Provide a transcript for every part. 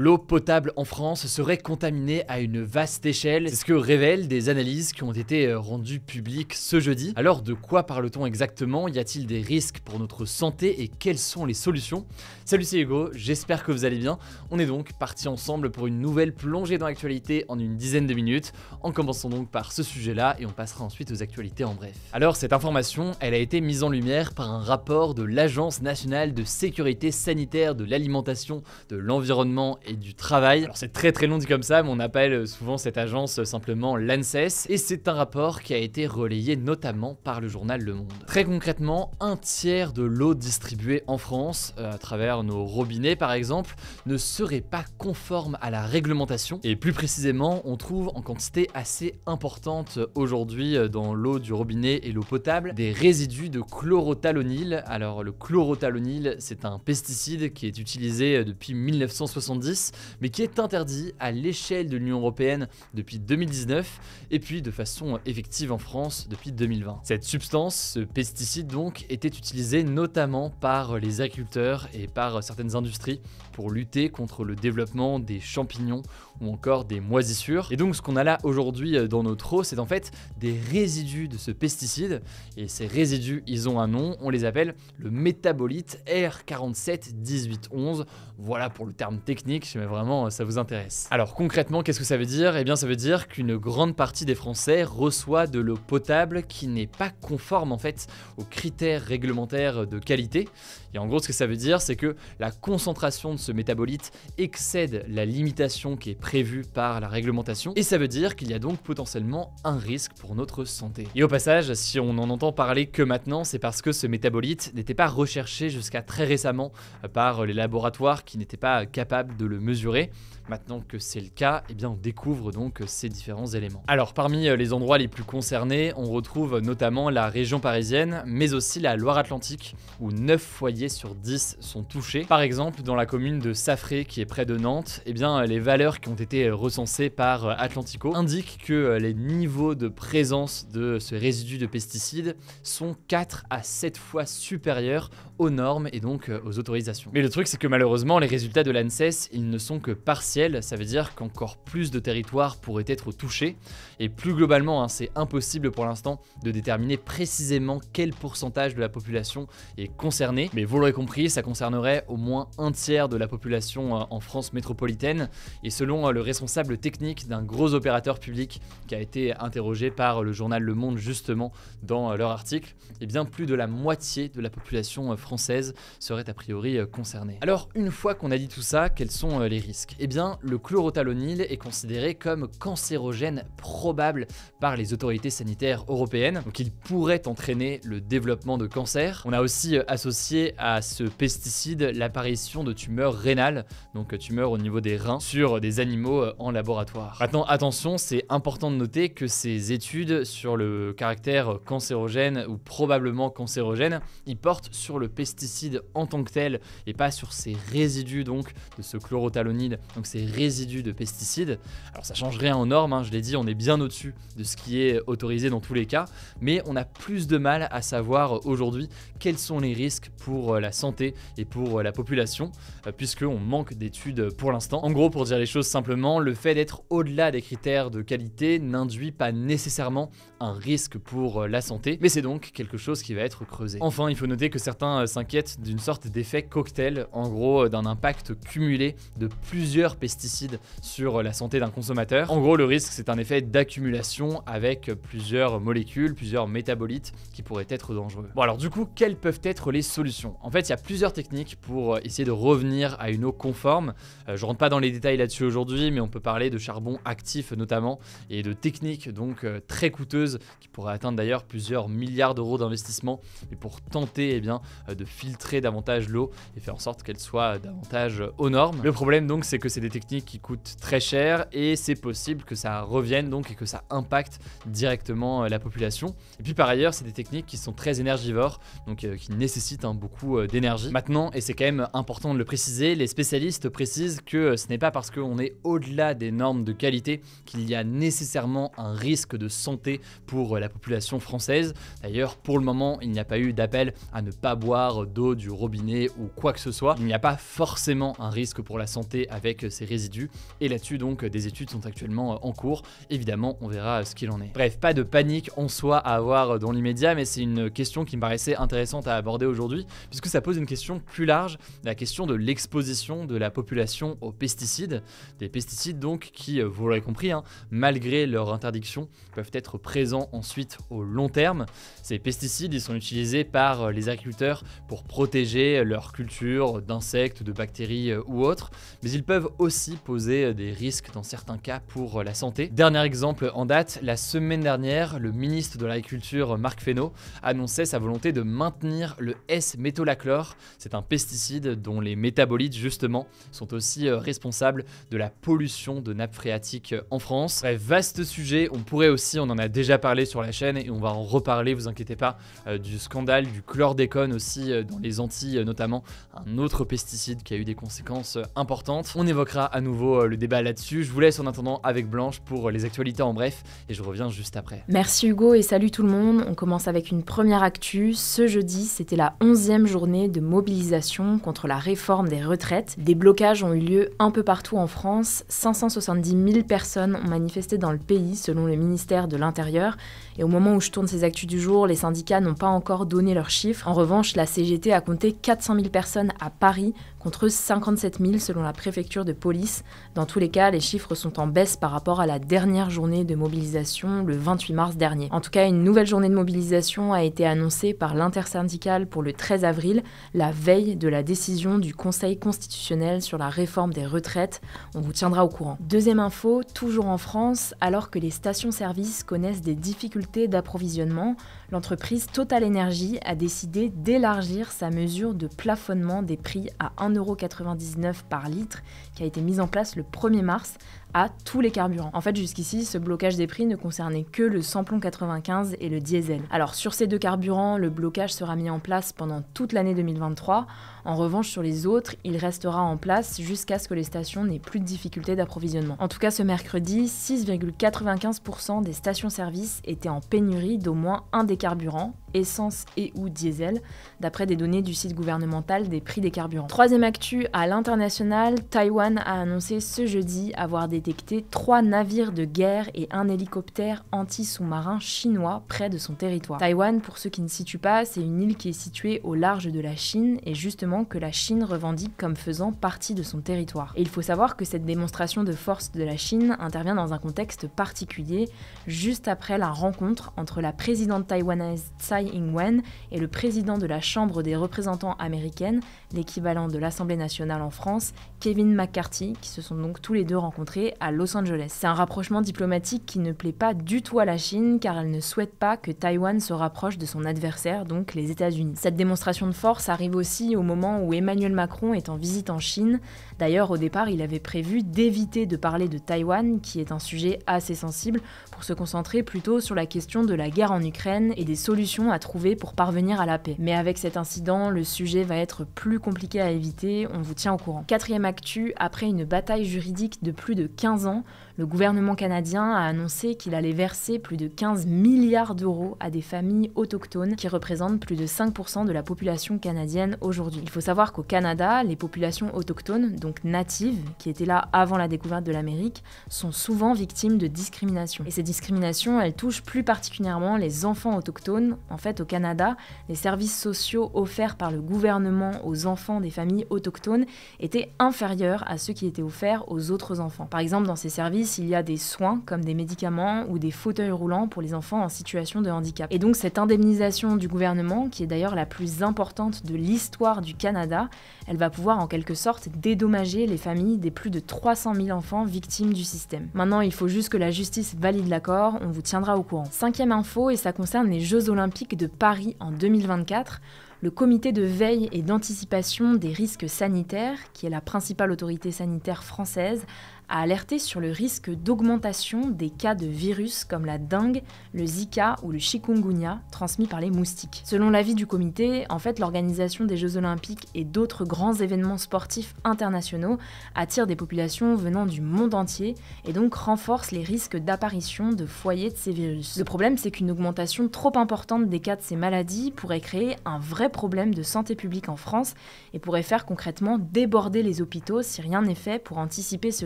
l'eau potable en France serait contaminée à une vaste échelle. C'est ce que révèlent des analyses qui ont été rendues publiques ce jeudi. Alors de quoi parle-t-on exactement? Y a-t-il des risques pour notre santé et quelles sont les solutions? Salut, c'est Hugo, j'espère que vous allez bien. On est donc parti ensemble pour une nouvelle plongée dans l'actualité en une dizaine de minutes. En commençant donc par ce sujet-là et on passera ensuite aux actualités en bref. Alors cette information, elle a été mise en lumière par un rapport de l'Agence nationale de sécurité sanitaire de l'alimentation, de l'environnement et du travail. Alors c'est très long dit comme ça, mais on appelle souvent cette agence simplement l'ANSES, et c'est un rapport qui a été relayé notamment par le journal Le Monde. Très concrètement, un tiers de l'eau distribuée en France, à travers nos robinets par exemple, ne serait pas conforme à la réglementation, et plus précisément, on trouve en quantité assez importante aujourd'hui dans l'eau du robinet et l'eau potable des résidus de chlorothalonil. Alors le chlorothalonil, c'est un pesticide qui est utilisé depuis 1970, mais qui est interdit à l'échelle de l'Union européenne depuis 2019, et puis de façon effective en France depuis 2020. Cette substance, ce pesticide donc, était utilisé notamment par les agriculteurs et par certaines industries pour lutter contre le développement des champignons ou encore des moisissures. Et donc ce qu'on a là aujourd'hui dans notre eau, c'est en fait des résidus de ce pesticide, et ces résidus, ils ont un nom, on les appelle le métabolite R471811. Voilà pour le terme technique, si vraiment ça vous intéresse. Alors concrètement, qu'est-ce que ça veut dire? Eh bien ça veut dire qu'une grande partie des Français reçoit de l'eau potable qui n'est pas conforme en fait aux critères réglementaires de qualité. Et en gros, ce que ça veut dire, c'est que la concentration de ce métabolite excède la limitation qui est prévue par la réglementation, et ça veut dire qu'il y a donc potentiellement un risque pour notre santé. Et au passage, si on n'en entend parler que maintenant, c'est parce que ce métabolite n'était pas recherché jusqu'à très récemment par les laboratoires qui n'étaient pas capables de le mesurer. Maintenant que c'est le cas, eh bien on découvre donc ces différents éléments. Alors parmi les endroits les plus concernés, on retrouve notamment la région parisienne, mais aussi la Loire-Atlantique, où 9 foyers sur 10 sont touchés. Par exemple, dans la commune de Saffré, qui est près de Nantes, eh bien les valeurs qui ont été recensées par Atlantico indiquent que les niveaux de présence de ce résidu de pesticides sont 4 à 7 fois supérieurs aux normes et donc aux autorisations. Mais le truc, c'est que malheureusement, les résultats de l'ANSES, ils ne sont que partiels. Ça veut dire qu'encore plus de territoires pourraient être touchés, et plus globalement, c'est impossible pour l'instant de déterminer précisément quel pourcentage de la population est concerné. Mais vous l'aurez compris, ça concernerait au moins un tiers de la population en France métropolitaine, et selon le responsable technique d'un gros opérateur public qui a été interrogé par le journal Le Monde justement dans leur article, eh bien plus de la moitié de la population française serait a priori concernée. Alors une fois qu'on a dit tout ça, quels sont les risques? Eh bien le chlorothalonil est considéré comme cancérogène probable par les autorités sanitaires européennes, donc il pourrait entraîner le développement de cancer. On a aussi associé à ce pesticide l'apparition de tumeurs rénales, donc tumeurs au niveau des reins, sur des animaux en laboratoire. Maintenant attention, c'est important de noter que ces études sur le caractère cancérogène ou probablement cancérogène, ils portent sur le pesticide en tant que tel et pas sur ces résidus donc de ce chlorothalonil, donc ces résidus de pesticides. Alors ça change rien aux normes, je l'ai dit, on est bien au-dessus de ce qui est autorisé dans tous les cas, mais on a plus de mal à savoir aujourd'hui quels sont les risques pour la santé et pour la population, puisqu'on manque d'études pour l'instant. En gros, pour dire les choses simplement, le fait d'être au-delà des critères de qualité n'induit pas nécessairement un risque pour la santé, mais c'est donc quelque chose qui va être creusé. Enfin, il faut noter que certains s'inquiètent d'une sorte d'effet cocktail, en gros d'un impact cumulé de plusieurs pesticides sur la santé d'un consommateur. En gros, le risque, c'est un effet d'accumulation avec plusieurs molécules, plusieurs métabolites qui pourraient être dangereux. Bon alors du coup, quelles peuvent être les solutions? En fait, il y a plusieurs techniques pour essayer de revenir à une eau conforme. Je rentre pas dans les détails là-dessus aujourd'hui, mais on peut parler de charbon actif notamment, et de techniques donc très coûteuses qui pourraient atteindre d'ailleurs plusieurs milliards d'euros d'investissement, et pour tenter de filtrer davantage l'eau et faire en sorte qu'elle soit davantage aux normes. Le problème donc, c'est que c'est des techniques qui coûtent très cher, et c'est possible que ça revienne donc et que ça impacte directement la population. Et puis par ailleurs, c'est des techniques qui sont très énergivores, donc qui nécessitent beaucoup d'énergie. Maintenant, et c'est quand même important de le préciser, les spécialistes précisent que ce n'est pas parce qu'on est au-delà des normes de qualité qu'il y a nécessairement un risque de santé pour la population française. D'ailleurs, pour le moment, il n'y a pas eu d'appel à ne pas boire d'eau du robinet ou quoi que ce soit. Il n'y a pas forcément un risque pour la santé avec ces résidus. Et là-dessus, donc, des études sont actuellement en cours. Évidemment, on verra ce qu'il en est. Bref, pas de panique en soi à avoir dans l'immédiat, mais c'est une question qui me paraissait intéressante à aborder aujourd'hui, puisque ça pose une question plus large, la question de l'exposition de la population aux pesticides. Des pesticides donc qui, vous l'aurez compris, malgré leur interdiction, peuvent être présents ensuite au long terme. Ces pesticides, ils sont utilisés par les agriculteurs pour protéger leur culture d'insectes, de bactéries ou autres, mais ils peuvent aussi poser des risques dans certains cas pour la santé. Dernier exemple en date, la semaine dernière, le ministre de l'Agriculture, Marc Fesneau, annonçait sa volonté de maintenir le S-métolachlore. C'est un pesticide dont les métabolites, justement, sont aussi responsables de la pollution de nappes phréatiques en France. Bref, vaste sujet, on en a déjà parlé sur la chaîne et on va en reparler, vous inquiétez pas, du scandale du chlordécone aussi dans les Antilles, notamment un autre pesticide qui a eu des conséquences importantes. On évoquera à nouveau le débat là-dessus. Je vous laisse en attendant avec Blanche pour les actualités en bref et je reviens juste après. Merci Hugo et salut tout le monde. On commence avec une première actu. Ce jeudi, c'était la 11e journée de mobilisation contre la réforme des retraites. Des blocages ont eu lieu un peu partout en France. 570 000 personnes ont manifesté dans le pays selon le ministère de l'Intérieur. Et au moment où je tourne ces actus du jour, les syndicats n'ont pas encore donné leurs chiffres. En revanche, la CGT a compté 400 000 personnes à Paris contre 57 000 selon la préfecture de police. Dans tous les cas, les chiffres sont en baisse par rapport à la dernière journée de mobilisation le 28 mars dernier. En tout cas, une nouvelle journée de mobilisation a été annoncée par l'intersyndicale pour le 13 avril, la veille de la décision du Conseil constitutionnel sur la réforme des retraites. On vous tiendra au courant. Deuxième info, toujours en France, alors que les stations-service connaissent des difficultés d'approvisionnement, l'entreprise Total Energy a décidé d'élargir sa mesure de plafonnement des prix à 1,99 € par litre, qui a été mise en place le 1er mars, à tous les carburants. En fait, jusqu'ici, ce blocage des prix ne concernait que le samplon 95 et le diesel. Alors, sur ces deux carburants, le blocage sera mis en place pendant toute l'année 2023. En revanche, sur les autres, il restera en place jusqu'à ce que les stations n'aient plus de difficultés d'approvisionnement. En tout cas, ce mercredi, 6,95% des stations-service étaient en pénurie d'au moins un des carburants, essence et ou diesel, d'après des données du site gouvernemental des prix des carburants. Troisième actu, à l'international, Taïwan a annoncé ce jeudi avoir détecté 3 navires de guerre et un hélicoptère anti-sous-marin chinois près de son territoire. Taïwan, pour ceux qui ne situent pas, c'est une île qui est située au large de la Chine et justement que la Chine revendique comme faisant partie de son territoire. Et il faut savoir que cette démonstration de force de la Chine intervient dans un contexte particulier, juste après la rencontre entre la présidente taïwanaise Tsai Ing-wen et le président de la Chambre des représentants américaine, l'équivalent de l'Assemblée nationale en France, Kevin McCarthy, qui se sont donc tous les deux rencontrés à Los Angeles. C'est un rapprochement diplomatique qui ne plaît pas du tout à la Chine, car elle ne souhaite pas que Taïwan se rapproche de son adversaire, donc les États-Unis. Cette démonstration de force arrive aussi au moment où Emmanuel Macron est en visite en Chine. D'ailleurs, au départ, il avait prévu d'éviter de parler de Taïwan, qui est un sujet assez sensible, pour se concentrer plutôt sur la question de la guerre en Ukraine et des solutions à trouver pour parvenir à la paix. Mais avec cet incident, le sujet va être plus compliqué à éviter, on vous tient au courant. Quatrième actu, après une bataille juridique de plus de 15 ans, le gouvernement canadien a annoncé qu'il allait verser plus de 15 milliards d'euros à des familles autochtones qui représentent plus de 5% de la population canadienne aujourd'hui. Il faut savoir qu'au Canada, les populations autochtones, donc natives, qui étaient là avant la découverte de l'Amérique, sont souvent victimes de discrimination. Et ces discriminations, elles touchent plus particulièrement les enfants autochtones. En fait, au Canada, les services sociaux offerts par le gouvernement aux enfants des familles autochtones étaient inférieurs à ceux qui étaient offerts aux autres enfants. Par exemple, dans ces services, il y a des soins comme des médicaments ou des fauteuils roulants pour les enfants en situation de handicap. Et donc cette indemnisation du gouvernement, qui est d'ailleurs la plus importante de l'histoire du Canada, elle va pouvoir en quelque sorte dédommager les familles des plus de 300 000 enfants victimes du système. Maintenant, il faut juste que la justice valide l'accord, on vous tiendra au courant. Cinquième info, et ça concerne les Jeux Olympiques de Paris en 2024. Le comité de veille et d'anticipation des risques sanitaires, qui est la principale autorité sanitaire française, a alerté sur le risque d'augmentation des cas de virus comme la dengue, le Zika ou le chikungunya transmis par les moustiques. Selon l'avis du comité, en fait, l'organisation des Jeux Olympiques et d'autres grands événements sportifs internationaux attire des populations venant du monde entier et donc renforce les risques d'apparition de foyers de ces virus. Le problème, c'est qu'une augmentation trop importante des cas de ces maladies pourrait créer un vrai problème de santé publique en France et pourrait faire concrètement déborder les hôpitaux si rien n'est fait pour anticiper ce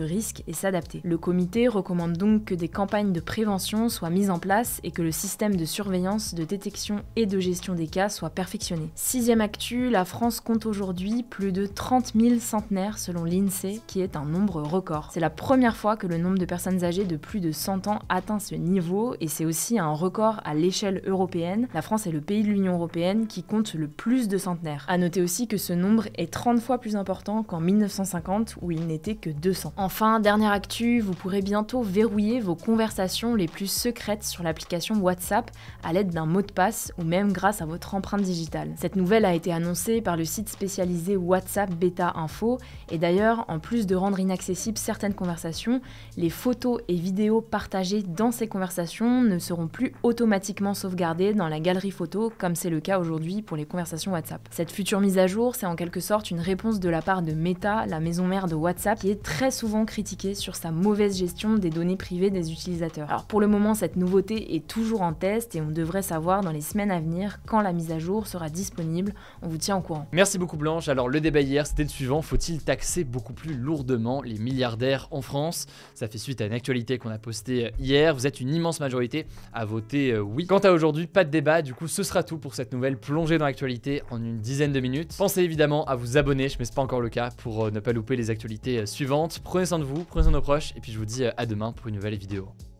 risque et s'adapter. Le comité recommande donc que des campagnes de prévention soient mises en place et que le système de surveillance, de détection et de gestion des cas soit perfectionné. Sixième actu, la France compte aujourd'hui plus de 30 000 centenaires selon l'INSEE, qui est un nombre record. C'est la première fois que le nombre de personnes âgées de plus de 100 ans atteint ce niveau et c'est aussi un record à l'échelle européenne. La France est le pays de l'Union européenne qui compte le plus de centenaires. A noter aussi que ce nombre est 30 fois plus important qu'en 1950 où il n'était que 200. Enfin, dernière actu, vous pourrez bientôt verrouiller vos conversations les plus secrètes sur l'application WhatsApp à l'aide d'un mot de passe ou même grâce à votre empreinte digitale. Cette nouvelle a été annoncée par le site spécialisé WhatsApp Beta Info et d'ailleurs, en plus de rendre inaccessibles certaines conversations, les photos et vidéos partagées dans ces conversations ne seront plus automatiquement sauvegardées dans la galerie photo comme c'est le cas aujourd'hui pour les conversations WhatsApp. Cette future mise à jour, c'est en quelque sorte une réponse de la part de Meta, la maison mère de WhatsApp, qui est très souvent critiquée sur sa mauvaise gestion des données privées des utilisateurs. Alors pour le moment, cette nouveauté est toujours en test et on devrait savoir dans les semaines à venir quand la mise à jour sera disponible. On vous tient au courant. Merci beaucoup Blanche. Alors le débat hier, c'était le suivant: faut-il taxer beaucoup plus lourdement les milliardaires en France? Ça fait suite à une actualité qu'on a postée hier. Vous êtes une immense majorité à voter oui. Quant à aujourd'hui, pas de débat. Du coup, ce sera tout pour cette nouvelle plongée dans l'actualité en une dizaine de minutes. Pensez évidemment à vous abonner, mais c'est pas encore le cas, pour ne pas louper les actualités suivantes. Prenez soin de vous, prenez soin de nos proches, et puis je vous dis à demain pour une nouvelle vidéo.